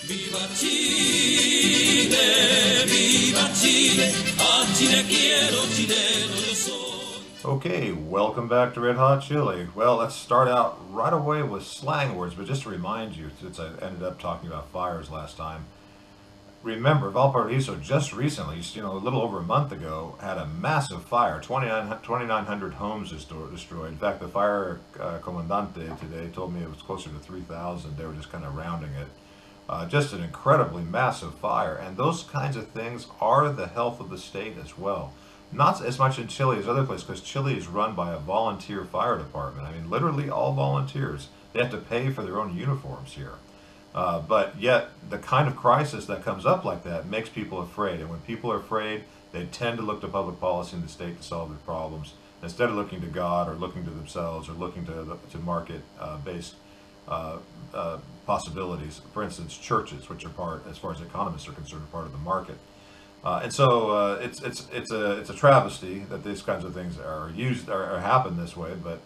Viva Chile, viva Chile, a Chile quiero, chileno yo soy. Okay, welcome back to Red Hot Chili. Well, let's start out right away with slang words, but just to remind you, since I ended up talking about fires last time, remember Valparaiso just recently, a little over a month ago, had a massive fire. 2,900 homes destroyed. In fact, the fire commandante today told me it was closer to 3,000. They were just kind of rounding it. Just an incredibly massive fire, and those kinds of things are the health of the state as well. Not as much in Chile as other places, because Chile is run by a volunteer fire department. I mean, literally all volunteers. They have to pay for their own uniforms here. But yet, the kind of crisis that comes up like that makes people afraid. And when people are afraid, they tend to look to public policy in the state to solve their problems, instead of looking to God or looking to themselves or looking to market-based possibilities. For instance, churches, which are part, as far as economists are concerned, are part of the market. It's a travesty that these kinds of things are used or happen this way. But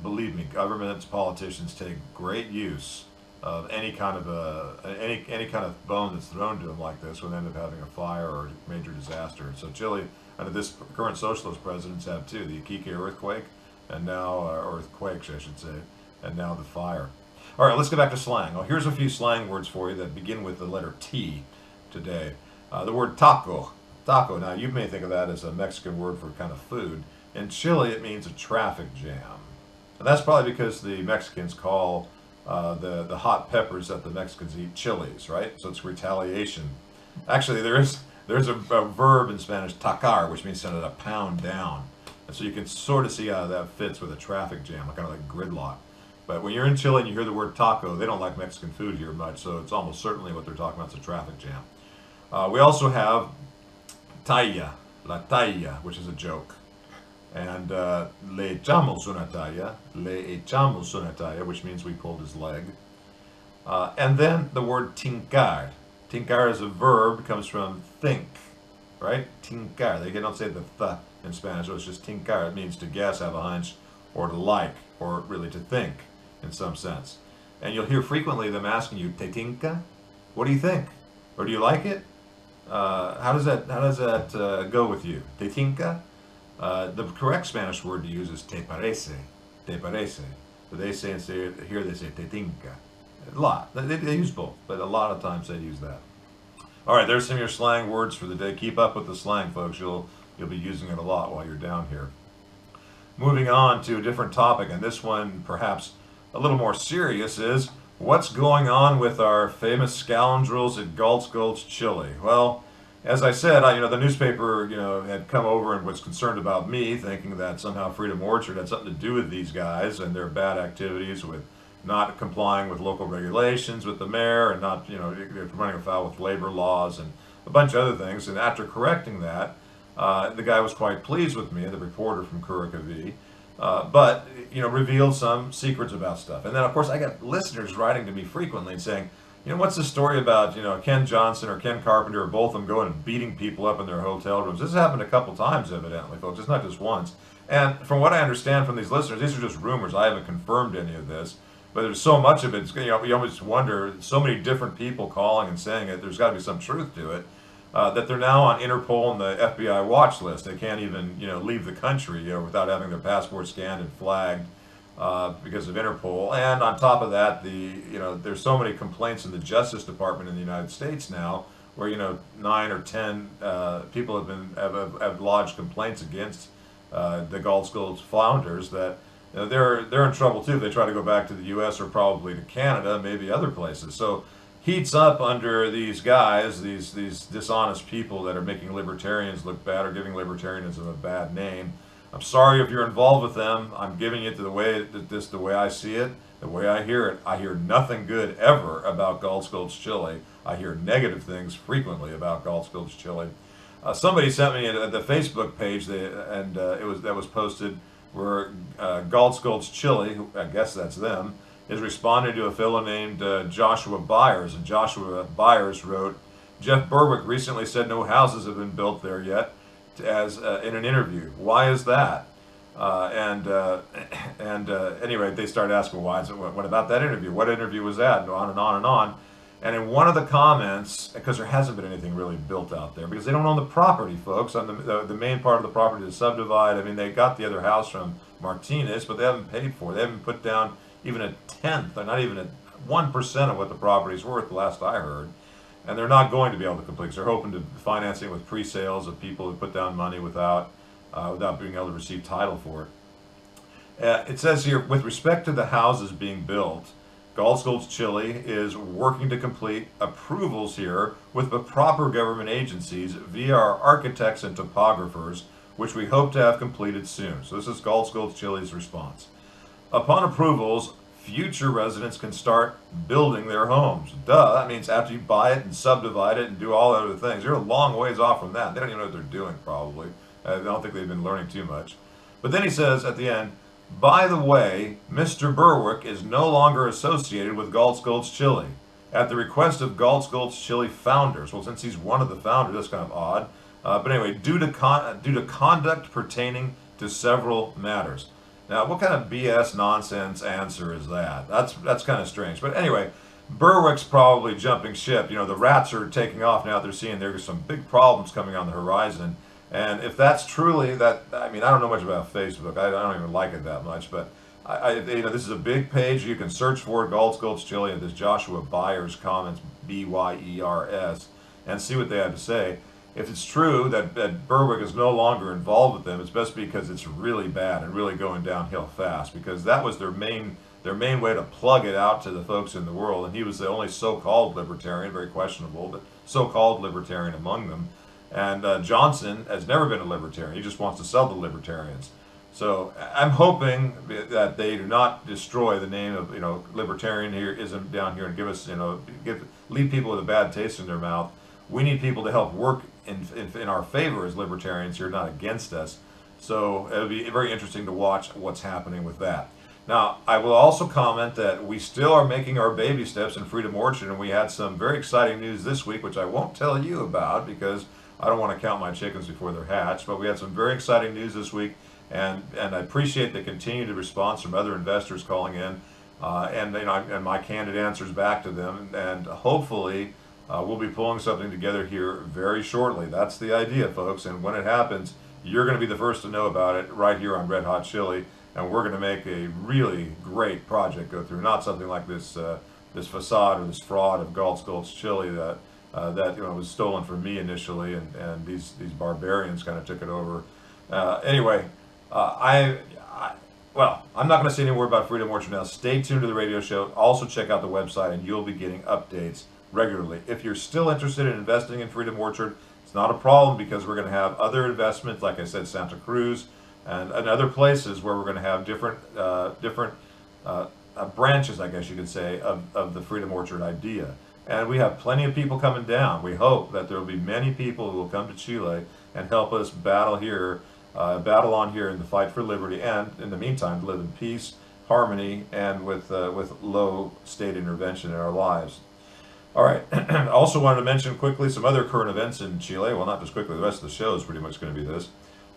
believe me, governments, politicians take great use of any kind of bone that's thrown to them like this when they end up having a fire or a major disaster. So Chile, under this current socialist presidents, have too: the Iquique earthquake, and now earthquakes, I should say, and now the fire. All right, let's get back to slang. Well, here's a few slang words for you that begin with the letter T today. The word taco. Taco, now you may think of that as a Mexican word for kind of food. In Chile, it means a traffic jam. And that's probably because the Mexicans call the hot peppers that the Mexicans eat chilies, right? So it's retaliation. Actually, there's a verb in Spanish, tacar, which means to pound down. And so you can sort of see how that fits with a traffic jam, kind of like gridlock. But when you're in Chile and you hear the word taco, they don't like Mexican food here much, so it's almost certainly what they're talking about is a traffic jam. We also have talla, la talla, which is a joke. And le echamos una talla, which means we pulled his leg. And then the word tincar. Tincar is a verb, comes from think, right? Tincar. They don't say the th in Spanish, so it's just tincar. It means to guess, have a hunch, or to like, or really to think in some sense. And you'll hear frequently them asking you, "Te tinca? What do you think? Or do you like it? How does that go with you? Te tinca?" The correct Spanish word to use is te parece. Te parece. But they say, here they say te tinca. A lot. They use both, but a lot of times they use that. All right, there's some of your slang words for the day. Keep up with the slang, folks. You'll be using it a lot while you're down here. Moving on to a different topic, and this one perhaps a little more serious, is what's going on with our famous scoundrels at Gulch, Chile. Well, as I said, the newspaper, had come over and was concerned about me, thinking that somehow Freedom Orchard had something to do with these guys and their bad activities with not complying with local regulations with the mayor, and not, running afoul with labor laws and a bunch of other things. And after correcting that, the guy was quite pleased with me, the reporter from Curacaví, but revealed some secrets about stuff. And then, of course, I got listeners writing to me frequently and saying, what's the story about, Ken Johnson or Ken Carpenter, or both of them going and beating people up in their hotel rooms? This has happened a couple times, evidently, folks. It's not just once. And from what I understand from these listeners, these are just rumors. I haven't confirmed any of this. But there's so much of it, you almost wonder, so many different people calling and saying it, there's got to be some truth to it, that they're now on Interpol and the FBI watch list. They can't even, leave the country, without having their passport scanned and flagged because of Interpol. And on top of that, there's so many complaints in the Justice Department in the United States now, where 9 or 10 people have lodged complaints against the Gulch founders that they're in trouble too if they try to go back to the U.S. or probably to Canada, maybe other places. So heats up under these guys, these dishonest people that are making libertarians look bad or giving libertarianism a bad name. I'm sorry if you're involved with them. I'm giving it the way I see it, the way I hear it. I hear nothing good ever about Gulch, Chile. I hear negative things frequently about Gulch, Chile. Somebody sent me the Facebook page that was posted where Gulch, Chile, who I guess that's them, is responding to a fellow named Joshua Byers. And Joshua Byers wrote, "Jeff Berwick recently said no houses have been built there yet," as in an interview. Why is that? Anyway, they started asking, why is it? What about that interview? What interview was that? And on and on and on. And in one of the comments, because there hasn't been anything really built out there, because they don't own the property, folks. On the main part of the property to subdivide. I mean, they got the other house from Martinez, but they haven't paid for it. They haven't put down even a tenth, or not even a 1% of what the property's worth, the last I heard. And they're not going to be able to complete. So they're hoping to finance it with pre-sales of people who put down money without being able to receive title for it. It says here, with respect to the houses being built, Gulch, Chile is working to complete approvals here with the proper government agencies via our architects and topographers, which we hope to have completed soon. So this is Gulch, Chile's response. Upon approvals, future residents can start building their homes. Duh, that means after you buy it and subdivide it and do all the other things. You're a long ways off from that. They don't even know what they're doing, probably. I don't think they've been learning too much. But then he says at the end, by the way, Mr. Berwick is no longer associated with Gulch, Chile. At the request of Gulch, Chile founders. Well, since he's one of the founders, that's kind of odd. But anyway, due to conduct pertaining to several matters. Now, what kind of BS nonsense answer is that? That's kind of strange. But anyway, Berwick's probably jumping ship. You know, the rats are taking off now. They're seeing there's some big problems coming on the horizon. And if that's truly that, I mean, I don't know much about Facebook. I don't even like it that much. But you know, this is a big page. You can search for it, Gulch, Chile, and this Joshua Byers comments, Byers, and see what they have to say. If it's true that Berwick is no longer involved with them, it's best because it's really bad and really going downhill fast, because that was their main way to plug it out to the folks in the world, and he was the only so-called libertarian, very questionable, but so-called libertarian among them. And Johnson has never been a libertarian. He just wants to sell to libertarians. So I'm hoping that they do not destroy the name of, you know, libertarianism down here and give us, you know, leave people with a bad taste in their mouth. We need people to help work in our favor as libertarians here, not against us. So it'll be very interesting to watch what's happening with that. Now, I will also comment that we still are making our baby steps in Freedom Orchard, and we had some very exciting news this week, which I won't tell you about because I don't want to count my chickens before they're hatched. But we had some very exciting news this week, and I appreciate the continued response from other investors calling in, and you know, and my candid answers back to them, and hopefully we'll be pulling something together here very shortly. That's the idea, folks, and when it happens, you're going to be the first to know about it right here on Red Hot Chili, and we're going to make a really great project go through, not something like this this facade or this fraud of Gulch, Chile that you know, was stolen from me initially, and these barbarians kind of took it over. Anyway, well, I'm not going to say any more about Freedom Orchard now. Stay tuned to the radio show. Also check out the website, and you'll be getting updates regularly. If you're still interested in investing in Freedom Orchard, it's not a problem, because we're going to have other investments, like I said, Santa Cruz and other places where we're going to have different branches, I guess you could say, of the Freedom Orchard idea. And we have plenty of people coming down. We hope that there will be many people who will come to Chile and help us battle on here in the fight for liberty, and in the meantime live in peace, harmony, and with low state intervention in our lives. All right. I also wanted to mention quickly some other current events in Chile. Well, not just quickly. The rest of the show is pretty much going to be this.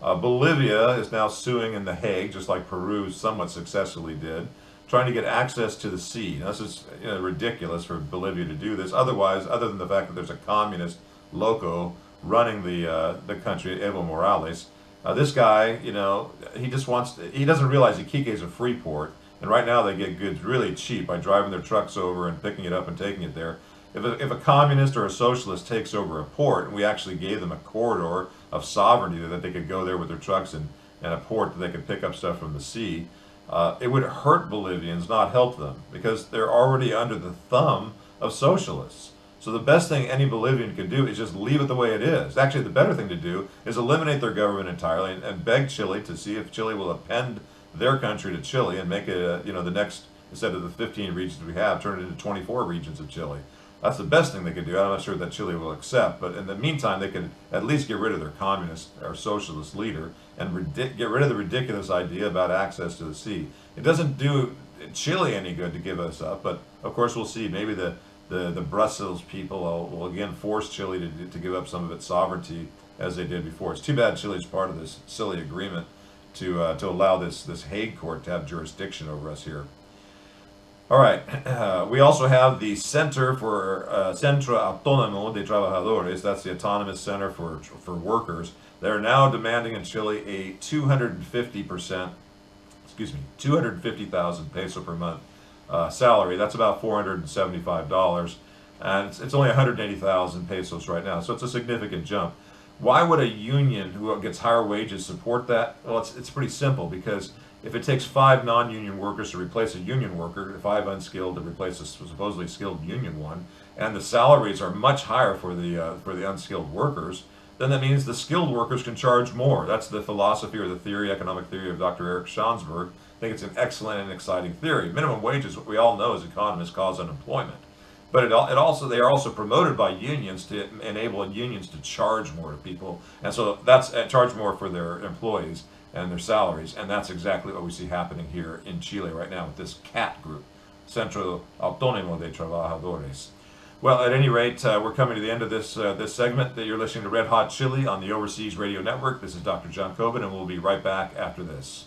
Bolivia is now suing in The Hague, just like Peru somewhat successfully did, trying to get access to the sea. Now, this is, you know, ridiculous for Bolivia to do this. Otherwise, other than the fact that there's a communist loco running the country, Evo Morales, this guy, you know, he doesn't realize Iquique is a free port, and right now they get goods really cheap by driving their trucks over and picking it up and taking it there. If a communist or a socialist takes over a port, and we actually gave them a corridor of sovereignty that they could go there with their trucks, and a port that they could pick up stuff from the sea, it would hurt Bolivians, not help them, because they're already under the thumb of socialists. So the best thing any Bolivian could do is just leave it the way it is. Actually, the better thing to do is eliminate their government entirely and beg Chile to see if Chile will append their country to Chile and make it, you know, the next, instead of the 15 regions we have, turn it into 24 regions of Chile. That's the best thing they could do. I'm not sure that Chile will accept, but in the meantime, they could at least get rid of their communist or socialist leader and get rid of the ridiculous idea about access to the sea. It doesn't do Chile any good to give us up, but of course we'll see. Maybe the Brussels people will again force Chile to give up some of its sovereignty as they did before. It's too bad Chile's part of this silly agreement to allow this Hague court to have jurisdiction over us here. All right. We also have the Center for Centro Autónomo de Trabajadores. That's the Autonomous Center for Workers. They're now demanding in Chile a 250%, 250,000 peso per month salary. That's about $475, and it's only 180,000 pesos right now. So it's a significant jump. Why would a union who gets higher wages support that? Well, it's pretty simple, because if it takes 5 non-union workers to replace a union worker, 5 unskilled to replace a supposedly skilled union one, and the salaries are much higher for the unskilled workers, then that means the skilled workers can charge more. That's the philosophy or the theory, economic theory of Dr. Eric Schonsberg. I think it's an excellent and exciting theory. Minimum wages, what we all know as economists, cause unemployment. But they are also promoted by unions to enable unions to charge more to people, and so that's charge more for their employees and their salaries, and that's exactly what we see happening here in Chile right now with this CAT group, Centro Autónomo de Trabajadores. Well, at any rate, we're coming to the end of this segment. That you're listening to Red Hot Chili on the Overseas Radio Network. This is Dr. John Coben, and we'll be right back after this.